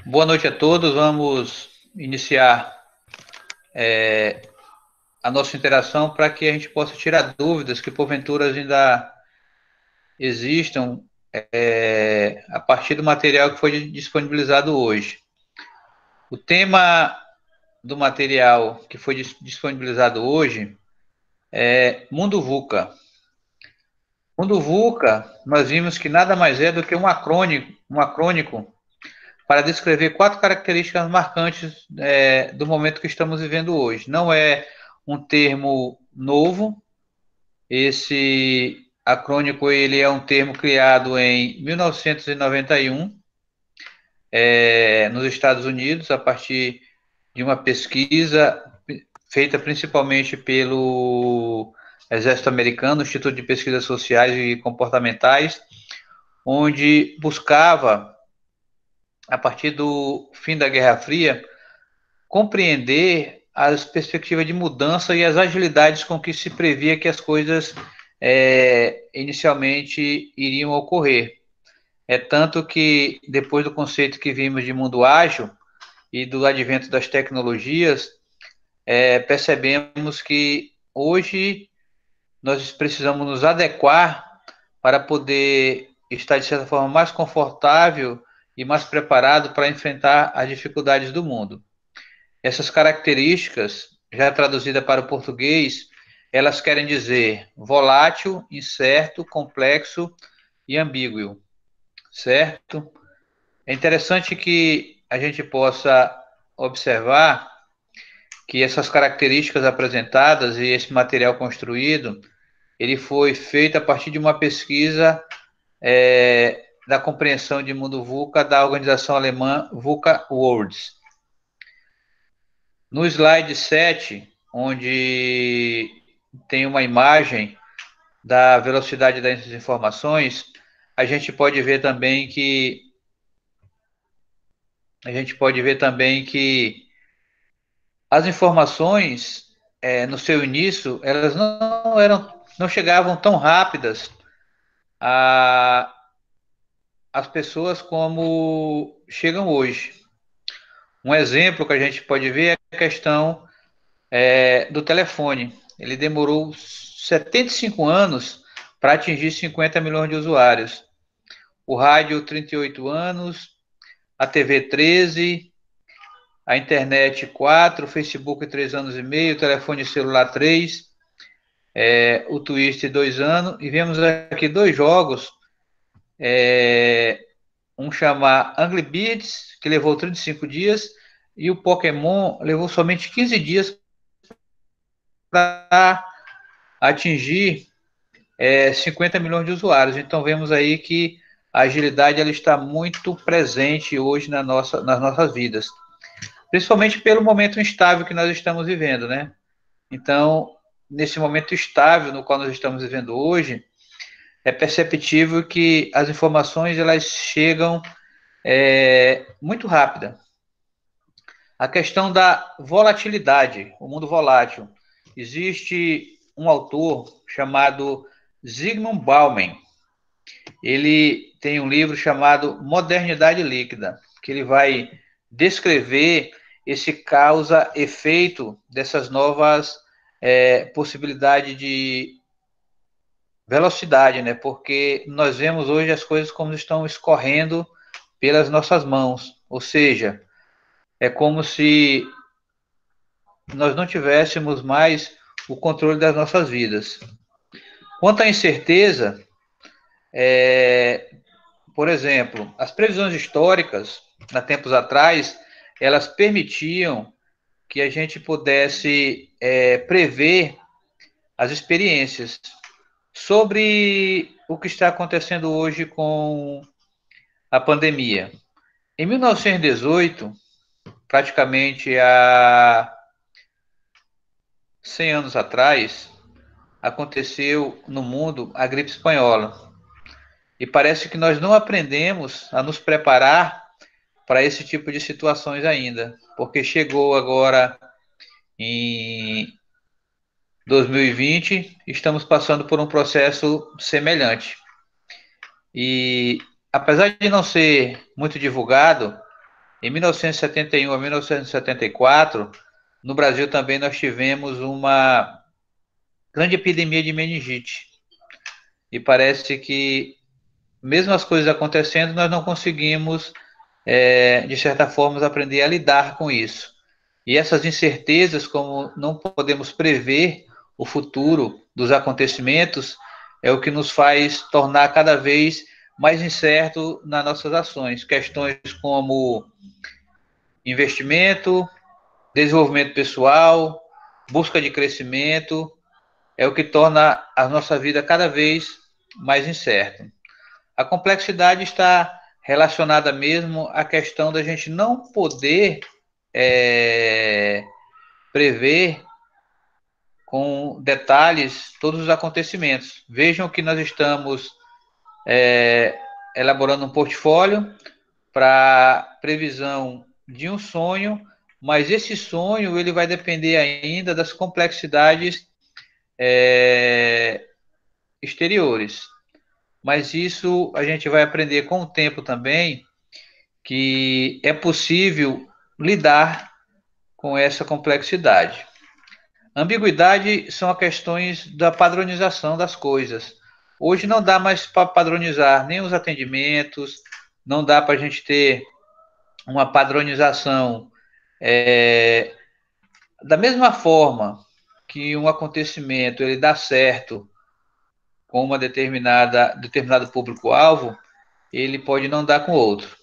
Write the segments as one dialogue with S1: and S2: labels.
S1: Boa noite a todos. Vamos iniciar a nossa interação para que a gente possa tirar dúvidas que porventura ainda existam a partir do material que foi disponibilizado hoje. O tema do material que foi disponibilizado hoje é Mundo VUCA. Mundo VUCA, nós vimos que nada mais é do que um acrônico para descrever 4 características marcantes do momento que estamos vivendo hoje. Não é um termo novo. Esse acrônico ele é um termo criado em 1991 nos Estados Unidos, a partir de uma pesquisa feita principalmente pelo Exército Americano, Instituto de Pesquisas Sociais e Comportamentais, onde buscava, a partir do fim da Guerra Fria, compreender as perspectivas de mudança e as agilidades com que se previa que as coisas inicialmente iriam ocorrer. É tanto que, depois do conceito que vimos de mundo ágil e do advento das tecnologias, percebemos que hoje nós precisamos nos adequar para poder estar, de certa forma, mais confortável e mais preparado para enfrentar as dificuldades do mundo. Essas características, já traduzida para o português, elas querem dizer volátil, incerto, complexo e ambíguo, certo? É interessante que a gente possa observar que essas características apresentadas e esse material construído, ele foi feito a partir de uma pesquisa da compreensão de mundo VUCA da organização alemã VUCA Worlds. No slide 7, onde tem uma imagem da velocidade das informações, a gente pode ver também que as informações no seu início elas não chegavam tão rápidas às pessoas como chegam hoje. Um exemplo que a gente pode ver é a questão do telefone. Ele demorou 75 anos para atingir 50 milhões de usuários. O rádio, 38 anos, a TV, 13, a internet, 4, o Facebook, 3 anos e meio, o telefone celular, 3, o Twitch, 2 anos. E vemos aqui 2 jogos, um chama Angry Birds, que levou 35 dias, e o Pokémon levou somente 15 dias para atingir 50 milhões de usuários. Então vemos aí que a agilidade ela está muito presente hoje nas nossas vidas, principalmente pelo momento instável que nós estamos vivendo, né? Então, nesse momento estável no qual nós estamos vivendo hoje, é perceptível que as informações elas chegam muito rápida. A questão da volatilidade, o mundo volátil. Existe um autor chamado Zygmunt Bauman. Ele tem um livro chamado Modernidade Líquida, que ele vai descrever esse causa-efeito dessas novas possibilidades de velocidade, né? Porque nós vemos hoje as coisas como estão escorrendo pelas nossas mãos, ou seja, é como se nós não tivéssemos mais o controle das nossas vidas. Quanto à incerteza, por exemplo, as previsões históricas, há tempos atrás, elas permitiam que a gente pudesse prever as experiências. Sobre o que está acontecendo hoje com a pandemia. Em 1918, praticamente há 100 anos atrás, aconteceu no mundo a gripe espanhola. E parece que nós não aprendemos a nos preparar para esse tipo de situações ainda, porque chegou agora em 2020, estamos passando por um processo semelhante. E apesar de não ser muito divulgado, Em 1971 a 1974, no Brasil também nós tivemos uma grande epidemia de meningite. E parece que, mesmo as coisas acontecendo, nós não conseguimos, de certa forma, aprender a lidar com isso. E essas incertezas, como não podemos prever o futuro dos acontecimentos, é o que nos faz tornar cada vez mais incerto nas nossas ações. Questões como investimento, desenvolvimento pessoal, busca de crescimento, é o que torna a nossa vida cada vez mais incerta. A complexidade está relacionada mesmo à questão da gente não poder prever com detalhes todos os acontecimentos. Vejam que nós estamos elaborando um portfólio para previsão de um sonho, mas esse sonho ele vai depender ainda das complexidades exteriores. Mas isso a gente vai aprender com o tempo também, que é possível lidar com essa complexidade. Ambiguidade são as questões da padronização das coisas. Hoje não dá mais para padronizar nem os atendimentos, não dá para a gente ter uma padronização da mesma forma que um acontecimento ele dá certo com uma determinado público-alvo, ele pode não dar com outro.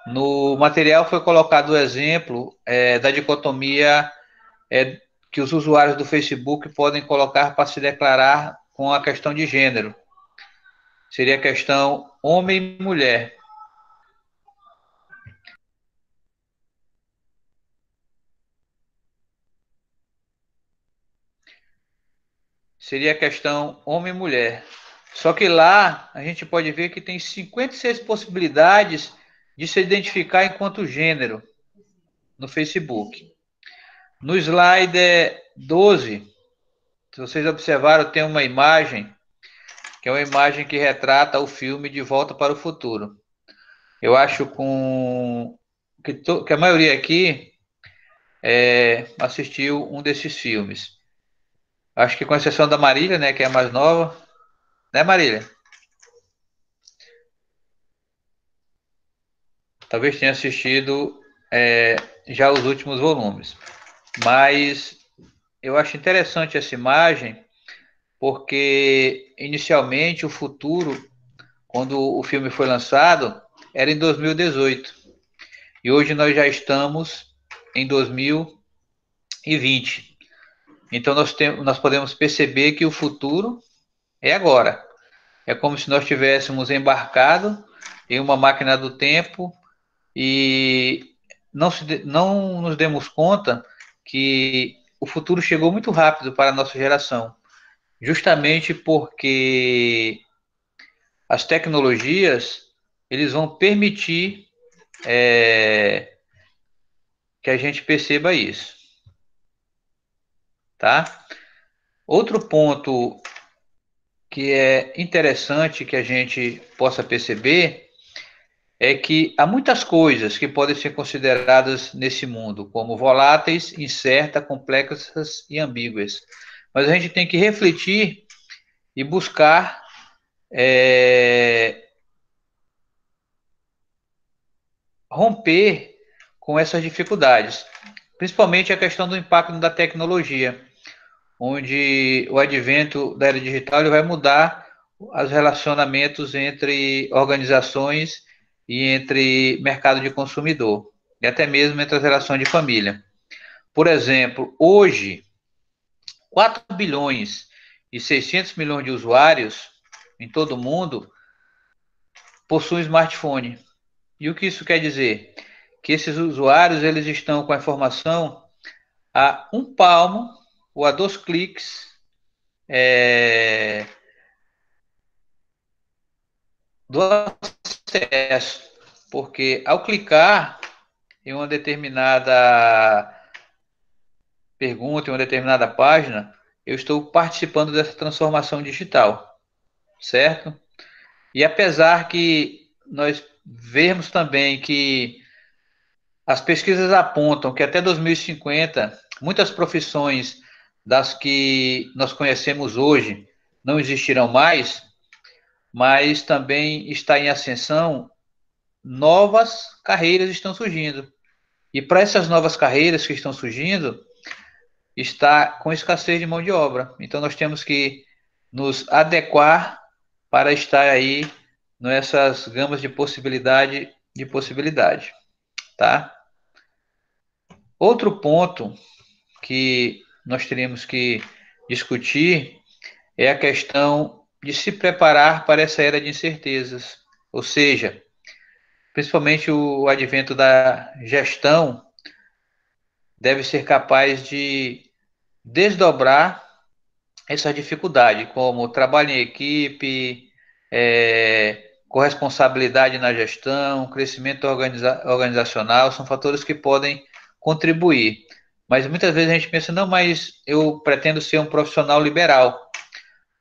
S1: No material foi colocado o exemplo da dicotomia que os usuários do Facebook podem colocar para se declarar com a questão de gênero. Seria a questão homem e mulher. Seria a questão homem e mulher. Só que lá a gente pode ver que tem 56 possibilidades de se identificar enquanto gênero no Facebook. No slide 12, se vocês observaram, tem uma imagem, que é uma imagem que retrata o filme De Volta para o Futuro. Eu acho que a maioria aqui assistiu um desses filmes. Acho que com exceção da Marília, né, que é a mais nova. Né, Marília? Talvez tenha assistido já os últimos volumes. Mas eu acho interessante essa imagem, porque inicialmente o futuro, quando o filme foi lançado, era em 2018. E hoje nós já estamos em 2020. Então nós podemos perceber que o futuro é agora. É como se nós tivéssemos embarcado em uma máquina do tempo e não nos demos conta que o futuro chegou muito rápido para a nossa geração, justamente porque as tecnologias eles vão permitir que a gente perceba isso, tá? Outro ponto que é interessante que a gente possa perceber é que há muitas coisas que podem ser consideradas nesse mundo como voláteis, incertas, complexas e ambíguas. Mas a gente tem que refletir e buscar romper com essas dificuldades, principalmente a questão do impacto da tecnologia, onde o advento da era digital ele vai mudar os relacionamentos entre organizações e entre mercado de consumidor, e até mesmo entre as relações de família. Por exemplo, hoje, 4 bilhões e 600 milhões de usuários em todo o mundo possuem smartphone. E o que isso quer dizer? Que esses usuários eles estão com a informação a um palmo ou a 2 cliques do acesso, porque ao clicar em uma determinada pergunta, em uma determinada página, eu estou participando dessa transformação digital, certo? E apesar que nós vemos também que As pesquisas apontam que até 2050, muitas profissões das que nós conhecemos hoje não existirão mais, mas também está em ascensão, novas carreiras estão surgindo. E para essas novas carreiras que estão surgindo, está com escassez de mão de obra. Então nós temos que nos adequar para estar aí nessas gamas de possibilidade, tá? Outro ponto que nós teríamos que discutir é a questão de se preparar para essa era de incertezas, ou seja, principalmente o advento da gestão deve ser capaz de desdobrar essa dificuldade, como trabalho em equipe, corresponsabilidade na gestão, crescimento organizacional, são fatores que podem contribuir. Mas muitas vezes a gente pensa, não, mas eu pretendo ser um profissional liberal.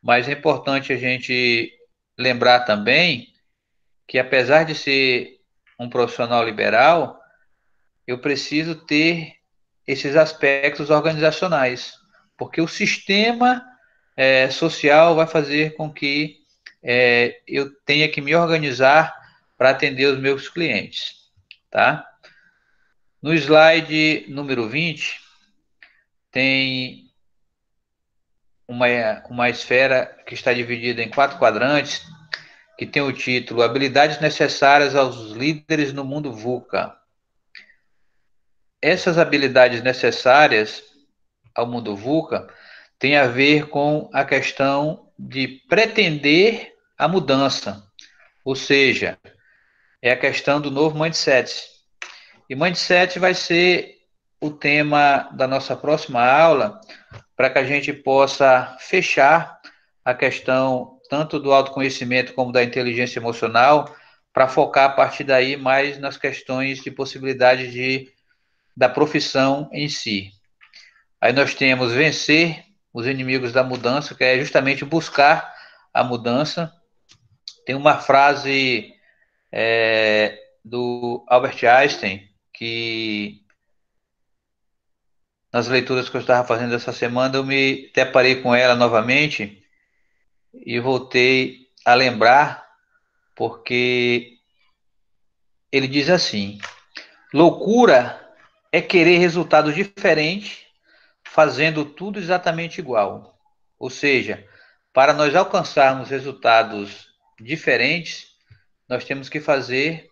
S1: Mas é importante a gente lembrar também que, apesar de ser um profissional liberal, eu preciso ter esses aspectos organizacionais, porque o sistema social vai fazer com que eu tenha que me organizar para atender os meus clientes, tá? No slide número 20, tem uma esfera que está dividida em 4 quadrantes, que tem o título Habilidades necessárias aos líderes no mundo VUCA. Essas habilidades necessárias ao mundo VUCA têm a ver com a questão de pretender a mudança, ou seja, é a questão do novo mindset. E mindset vai ser o tema da nossa próxima aula, para que a gente possa fechar a questão tanto do autoconhecimento como da inteligência emocional, para focar a partir daí mais nas questões de possibilidade da profissão em si. Aí nós temos vencer os inimigos da mudança, que é justamente buscar a mudança. Tem uma frase do Albert Einstein, que nas leituras que eu estava fazendo essa semana, eu me deparei com ela novamente e voltei a lembrar, porque ele diz assim: loucura é querer resultados diferentes fazendo tudo exatamente igual. Ou seja, para nós alcançarmos resultados diferentes, nós temos que fazer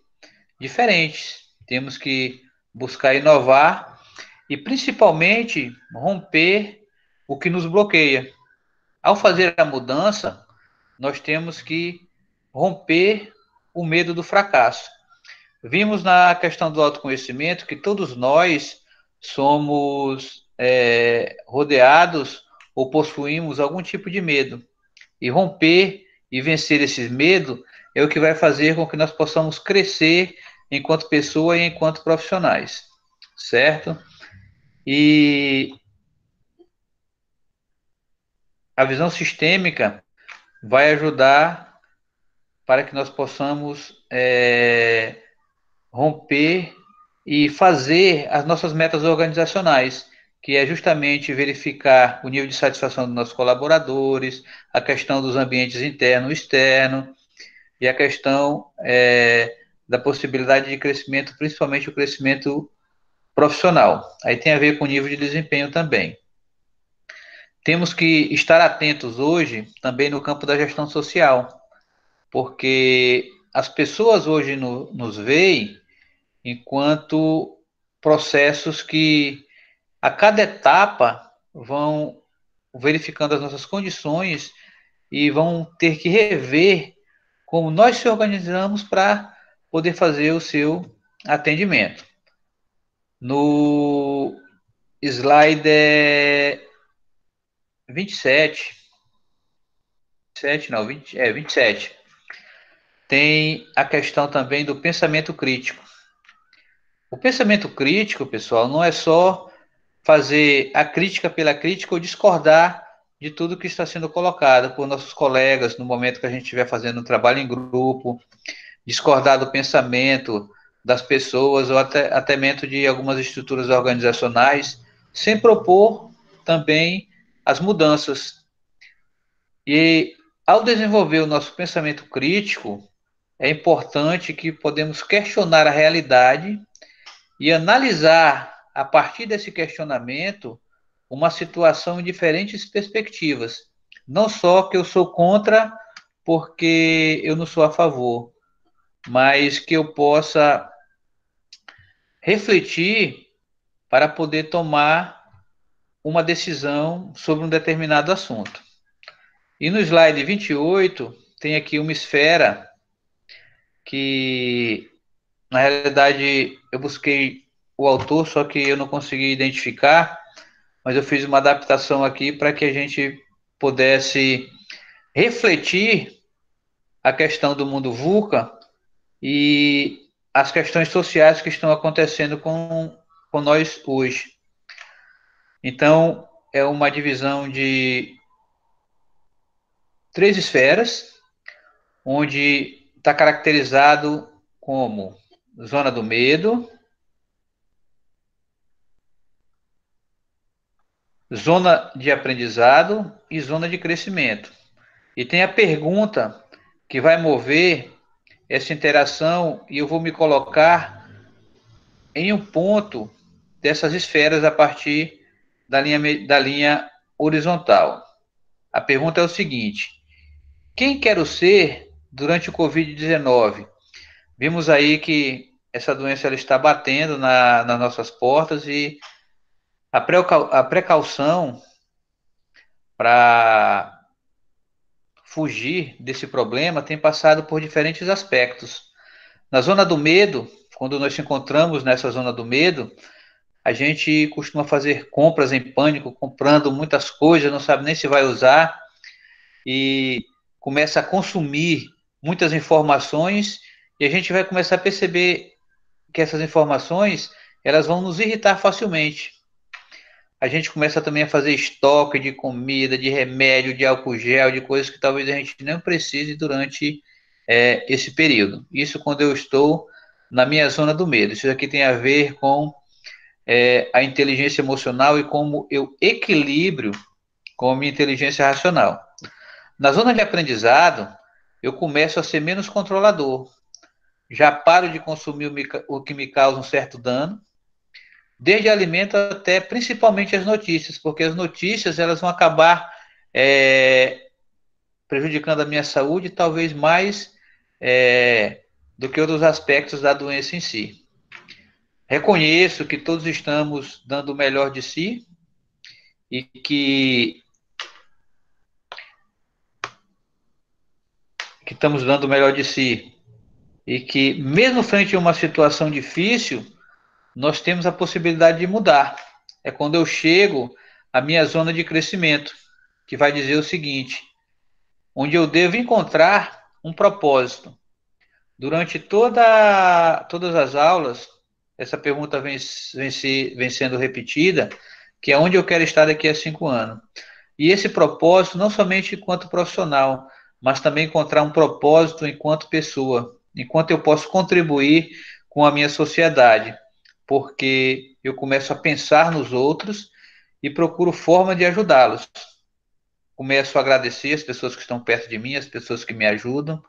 S1: diferentes, temos que buscar inovar e principalmente romper o que nos bloqueia. Ao fazer a mudança, nós temos que romper o medo do fracasso. Vimos na questão do autoconhecimento que todos nós somos rodeados ou possuímos algum tipo de medo. E romper e vencer esses medos é o que vai fazer com que nós possamos crescer enquanto pessoa e enquanto profissionais, certo? E a visão sistêmica vai ajudar para que nós possamos romper e fazer as nossas metas organizacionais, que é justamente verificar o nível de satisfação dos nossos colaboradores, a questão dos ambientes interno e externo, e a questão da possibilidade de crescimento, principalmente o crescimento profissional. Aí tem a ver com o nível de desempenho também. Temos que estar atentos hoje também no campo da gestão social, porque as pessoas hoje nos veem enquanto processos que a cada etapa vão verificando as nossas condições e vão ter que rever como nós se organizamos para poder fazer o seu atendimento. No slide 27, 27, não, 27, tem a questão também do pensamento crítico. O pensamento crítico, pessoal, não é só fazer a crítica pela crítica ou discordar de tudo que está sendo colocado por nossos colegas no momento que a gente estiver fazendo um trabalho em grupo, discordar do pensamento das pessoas ou até mesmo de algumas estruturas organizacionais, sem propor também as mudanças. E ao desenvolver o nosso pensamento crítico, é importante que podemos questionar a realidade e analisar, a partir desse questionamento, uma situação em diferentes perspectivas. Não só que eu sou contra porque eu não sou a favor, mas que eu possa refletir para poder tomar uma decisão sobre um determinado assunto. E no slide 28, tem aqui uma esfera que, na realidade, eu busquei o autor, só que eu não consegui identificar, mas eu fiz uma adaptação aqui para que a gente pudesse refletir a questão do mundo VUCA e as questões sociais que estão acontecendo com nós hoje. Então, é uma divisão de 3 esferas, onde está caracterizado como zona do medo, zona de aprendizado e zona de crescimento. E tem a pergunta que vai mover essa interação e eu vou me colocar em um ponto dessas esferas a partir da linha horizontal. A pergunta é o seguinte: quem quero ser durante o Covid-19? Vimos aí que essa doença ela está batendo nas nossas portas e a precaução para fugir desse problema tem passado por diferentes aspectos. Na zona do medo, quando nós nos encontramos nessa zona do medo, a gente costuma fazer compras em pânico, comprando muitas coisas, não sabe nem se vai usar e começa a consumir muitas informações e a gente vai começar a perceber que essas informações elas vão nos irritar facilmente. A gente começa também a fazer estoque de comida, de remédio, de álcool gel, de coisas que talvez a gente não precise durante esse período. Isso quando eu estou na minha zona do medo. Isso aqui tem a ver com a inteligência emocional e como eu equilibro com a minha inteligência racional. Na zona de aprendizado, eu começo a ser menos controlador. Já paro de consumir o que me causa um certo dano, desde alimento até principalmente as notícias, porque as notícias elas vão acabar prejudicando a minha saúde, talvez mais do que outros aspectos da doença em si. Reconheço que todos estamos dando o melhor de si e que estamos dando o melhor de si e que mesmo frente a uma situação difícil, nós temos a possibilidade de mudar. É quando eu chego à minha zona de crescimento, que vai dizer o seguinte: onde eu devo encontrar um propósito. Durante todas as aulas, essa pergunta vem sendo repetida, que é onde eu quero estar daqui a 5 anos. E esse propósito, não somente enquanto profissional, mas também encontrar um propósito enquanto pessoa, enquanto eu posso contribuir com a minha sociedade, porque eu começo a pensar nos outros e procuro forma de ajudá-los. Começo a agradecer as pessoas que estão perto de mim, as pessoas que me ajudam,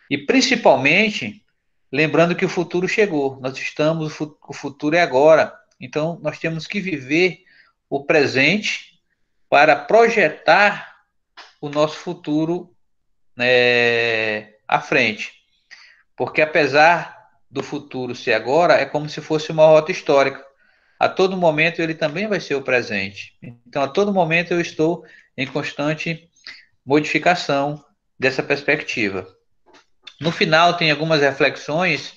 S1: e principalmente lembrando que o futuro chegou. Nós estamos, o futuro é agora. Então nós temos que viver o presente para projetar o nosso futuro à frente. Porque apesar do futuro ser agora, é como se fosse uma rota histórica. A todo momento ele também vai ser o presente. Então, a todo momento eu estou em constante modificação dessa perspectiva. No final, tem algumas reflexões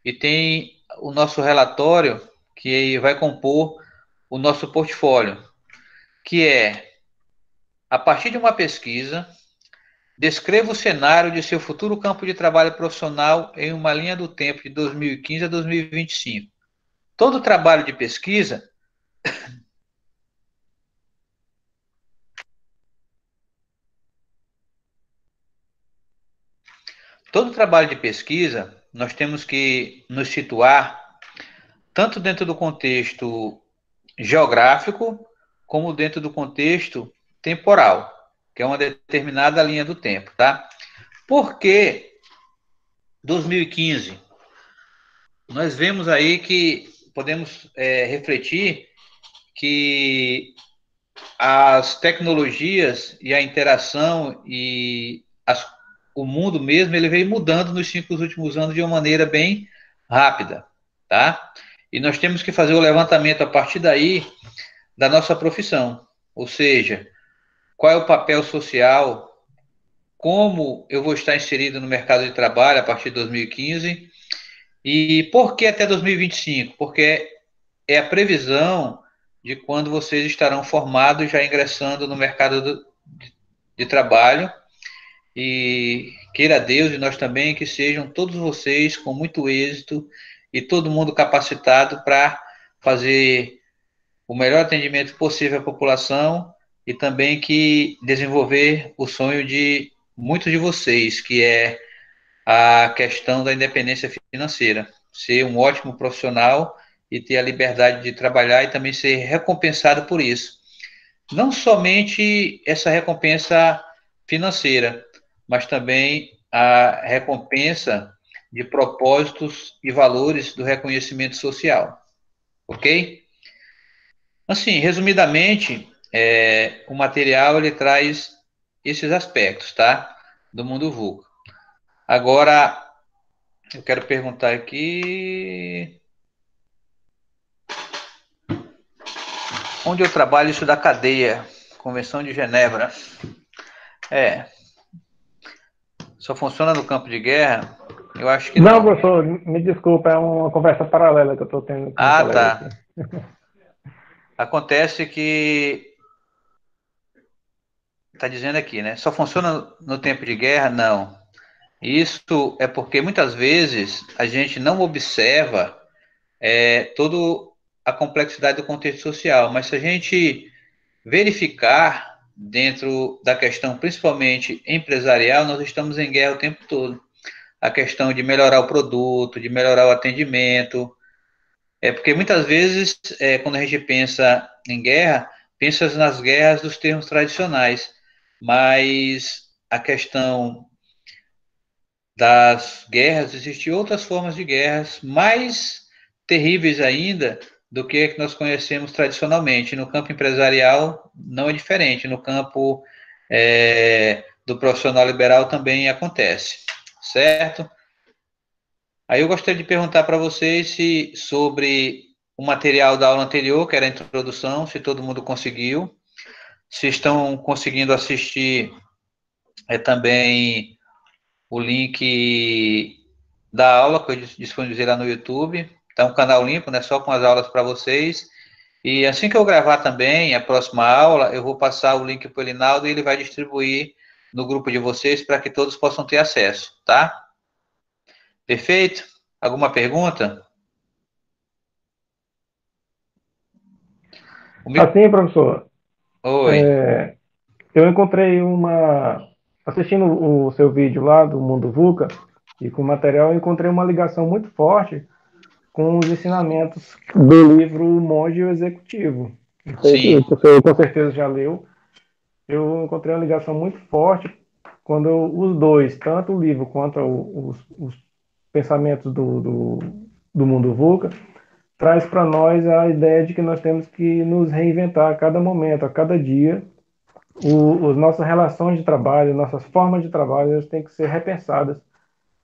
S1: e tem o nosso relatório que vai compor o nosso portfólio, que é, a partir de uma pesquisa, descreva o cenário de seu futuro campo de trabalho profissional em uma linha do tempo de 2015 a 2025. Todo trabalho de pesquisa Todo trabalho de pesquisa nós temos que nos situar tanto dentro do contexto geográfico, como dentro do contexto temporal, que é uma determinada linha do tempo, tá? Por que 2015? Nós vemos aí que podemos refletir que as tecnologias e a interação e o mundo mesmo, ele veio mudando nos 5 últimos anos de uma maneira bem rápida, tá? E nós temos que fazer o levantamento a partir daí da nossa profissão, ou seja, qual é o papel social, como eu vou estar inserido no mercado de trabalho a partir de 2015 e por que até 2025? Porque é a previsão de quando vocês estarão formados já ingressando no mercado de trabalho e queira Deus e nós também que sejam todos vocês com muito êxito e todo mundo capacitado para fazer o melhor atendimento possível à população e também que desenvolver o sonho de muitos de vocês, que é a questão da independência financeira, ser um ótimo profissional e ter a liberdade de trabalhar e também ser recompensado por isso. Não somente essa recompensa financeira, mas também a recompensa de propósitos e valores do reconhecimento social, ok? Assim, resumidamente, o material ele traz esses aspectos, tá? Do mundo VUCA. Agora, eu quero perguntar aqui, onde eu trabalho isso da cadeia, Convenção de Genebra. Só funciona no campo de guerra? Eu acho que
S2: Não,
S1: não.
S2: professor, me desculpa, é uma conversa paralela que eu estou tendo com um
S1: Ah,
S2: colega aqui.
S1: tá. Acontece que está dizendo aqui, né? Só funciona no tempo de guerra? Não. Isso é porque muitas vezes a gente não observa toda a complexidade do contexto social, mas se a gente verificar dentro da questão, principalmente empresarial, nós estamos em guerra o tempo todo. A questão de melhorar o produto, de melhorar o atendimento. Porque muitas vezes, quando a gente pensa em guerra, pensa nas guerras dos termos tradicionais, mas a questão das guerras, existem outras formas de guerras mais terríveis ainda do que a que nós conhecemos tradicionalmente. No campo empresarial não é diferente, no campo do profissional liberal também acontece, certo? Aí eu gostaria de perguntar para vocês sobre o material da aula anterior, que era a introdução, se todo mundo conseguiu, se estão conseguindo assistir também o link da aula que eu disponibilizei lá no YouTube. Está um canal limpo, né? Só com as aulas para vocês. E assim que eu gravar também a próxima aula, eu vou passar o link para o Elinaldo e ele vai distribuir no grupo de vocês para que todos possam ter acesso, tá? Perfeito? Alguma pergunta?
S2: Assim, professor,
S1: Oi.
S2: é, eu encontrei assistindo o seu vídeo lá do Mundo VUCA e com o material, eu encontrei uma ligação muito forte com os ensinamentos do livro O Monge e o Executivo. Não sei se
S1: Sim,
S2: o professor com certeza já leu. Eu encontrei uma ligação muito forte quando os dois, tanto o livro quanto os pensamentos do Mundo VUCA, traz para nós a ideia de que nós temos que nos reinventar a cada momento, a cada dia. As nossas relações de trabalho, nossas formas de trabalho, elas têm que ser repensadas.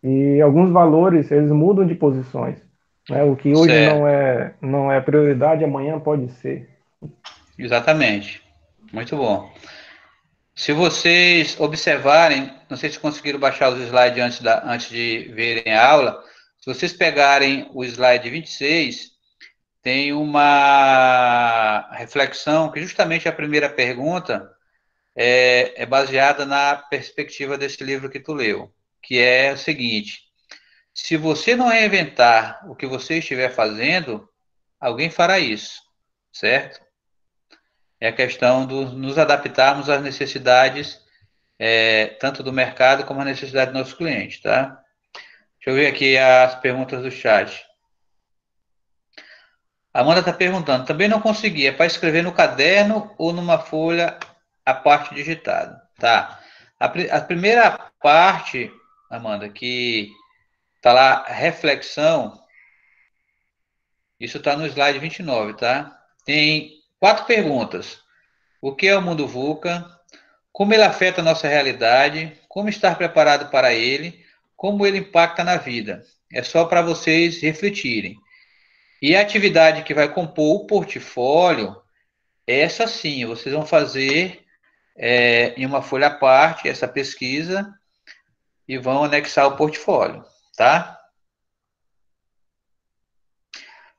S2: E alguns valores, eles mudam de posições. Né? O que hoje
S1: certo.
S2: não é prioridade, amanhã pode ser.
S1: Exatamente. Muito bom. Se vocês observarem, não sei se conseguiram baixar os slides antes de verem a aula, se vocês pegarem o slide 26, tem uma reflexão que justamente a primeira pergunta é baseada na perspectiva desse livro que tu leu, que é o seguinte: se você não reinventar o que você estiver fazendo, alguém fará isso, certo? É a questão de nos adaptarmos às necessidades tanto do mercado como à necessidade do nosso cliente, tá? Deixa eu ver aqui as perguntas do chat. A Amanda está perguntando, também não consegui, é para escrever no caderno ou numa folha a parte digitada? Tá. A primeira parte, Amanda, que está lá, reflexão, isso está no slide 29, tá? Tem 4 perguntas. O que é o mundo VUCA? Como ele afeta a nossa realidade? Como estar preparado para ele? Como ele impacta na vida? É só para vocês refletirem. E a atividade que vai compor o portfólio, essa sim, vocês vão fazer em uma folha à parte essa pesquisa e vão anexar o portfólio, tá?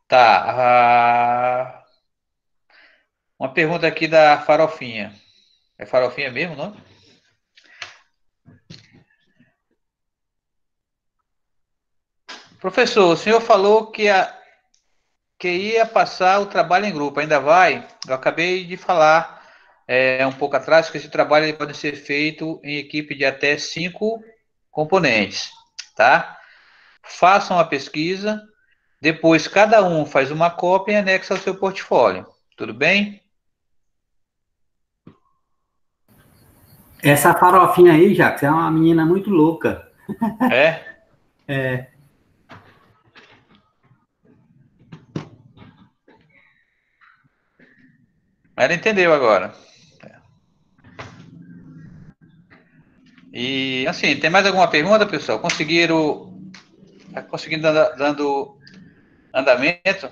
S1: Tá. Uma pergunta aqui da Farofinha. É Farofinha mesmo, não? Professor, o senhor falou que ia passar o trabalho em grupo, ainda vai? Eu acabei de falar um pouco atrás que esse trabalho pode ser feito em equipe de até 5 componentes, tá? Façam a pesquisa, depois cada um faz uma cópia e anexa ao seu portfólio, tudo bem?
S3: Essa farofinha aí, Jacques, é uma menina muito louca.
S1: É?
S3: É.
S1: Ela entendeu agora. E assim, tem mais alguma pergunta, pessoal? Tá conseguindo dando andamento?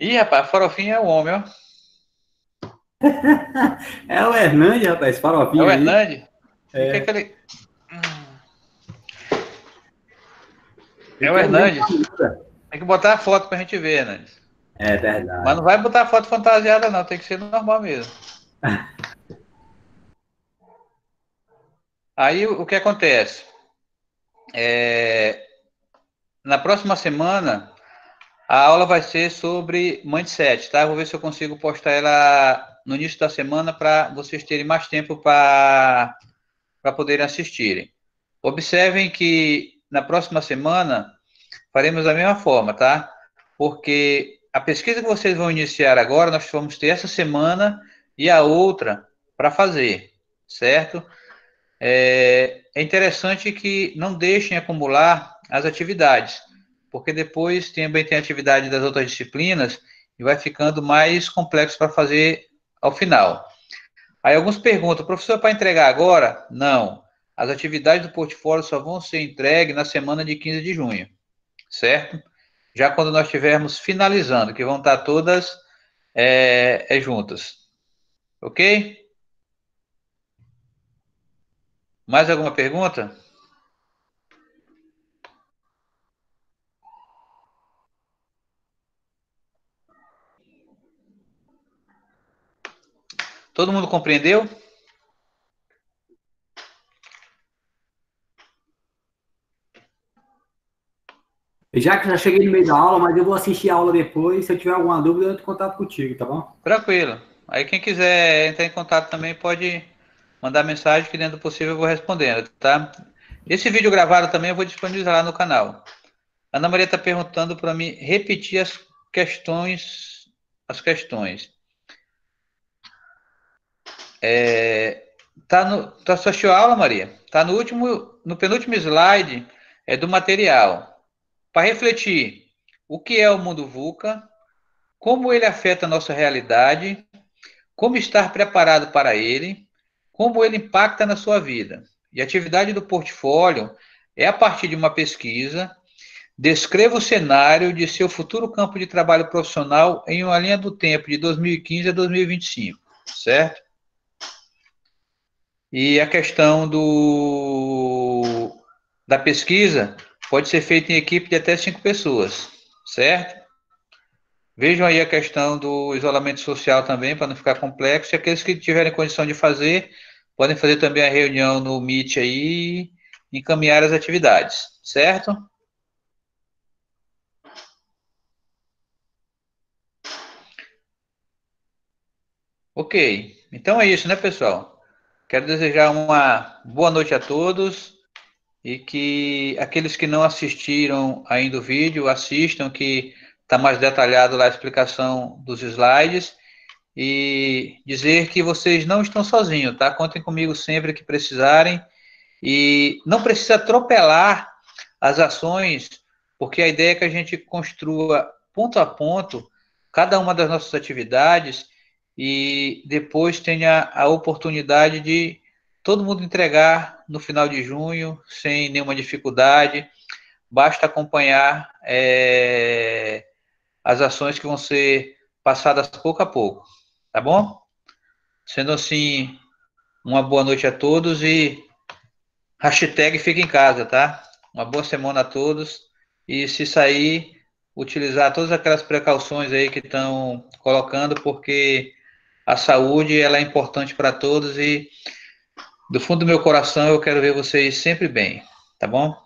S1: Ih, rapaz, a farofinha é o homem, ó.
S3: É o Hernandes, rapaz,
S1: É o
S3: farofinha aí.
S1: Hernandes? E o que é que ele. É
S3: Ele
S1: o
S3: quer dizer
S1: Hernandes.
S3: muita.
S1: Tem que botar a foto pra gente ver, Hernandes.
S3: É
S1: Mas não
S3: verdade.
S1: vai botar foto fantasiada, não. Tem que ser normal mesmo. Aí o que acontece? Na próxima semana, a aula vai ser sobre mindset, tá? Eu vou ver se eu consigo postar ela no início da semana para vocês terem mais tempo para poderem assistirem. Observem que na próxima semana faremos da mesma forma, tá? Porque a pesquisa que vocês vão iniciar agora, nós vamos ter essa semana e a outra para fazer, certo? É interessante que não deixem acumular as atividades, porque depois também tem atividade das outras disciplinas e vai ficando mais complexo para fazer ao final. Aí alguns perguntam, professor, para entregar agora? Não. As atividades do portfólio só vão ser entregues na semana de 15 de junho, certo? Já quando nós estivermos finalizando, que vão estar todas juntas. Ok? Mais alguma pergunta? Todo mundo compreendeu?
S3: Já que já cheguei no meio da aula, mas eu vou assistir a aula depois. Se eu tiver alguma dúvida, eu entro em contato contigo, tá bom?
S1: Tranquilo. Aí quem quiser entrar em contato também pode mandar mensagem que dentro do possível eu vou respondendo, tá? Esse vídeo gravado também eu vou disponibilizar lá no canal. Ana Maria está perguntando para mim repetir questões, as questões. Tá assistiu a aula, Maria? Tá no penúltimo slide do material. Para refletir, o que é o mundo VUCA? Como ele afeta a nossa realidade? Como estar preparado para ele? Como ele impacta na sua vida? E a atividade do portfólio é a partir de uma pesquisa. Descreva o cenário de seu futuro campo de trabalho profissional em uma linha do tempo de 2015 a 2025, certo? E a questão da pesquisa pode ser feita em equipe de até 5 pessoas, certo? Vejam aí a questão do isolamento social também, para não ficar complexo. E aqueles que tiverem condição de fazer, podem fazer também a reunião no Meet aí e encaminhar as atividades, certo? Ok. Então é isso, né, pessoal? Quero desejar uma boa noite a todos e que aqueles que não assistiram ainda o vídeo, assistam, que está mais detalhado lá a explicação dos slides, e dizer que vocês não estão sozinhos, tá? Contem comigo sempre que precisarem, e não precisa atropelar as ações, porque a ideia é que a gente construa ponto a ponto cada uma das nossas atividades e depois tenha a oportunidade de todo mundo entregar no final de junho, sem nenhuma dificuldade. Basta acompanhar as ações que vão ser passadas pouco a pouco, tá bom? Sendo assim, uma boa noite a todos e hashtag fica em casa, tá? Uma boa semana a todos e se sair, utilizar todas aquelas precauções aí que estão colocando, porque a saúde ela é importante para todos e do fundo do meu coração eu quero ver vocês sempre bem, tá bom?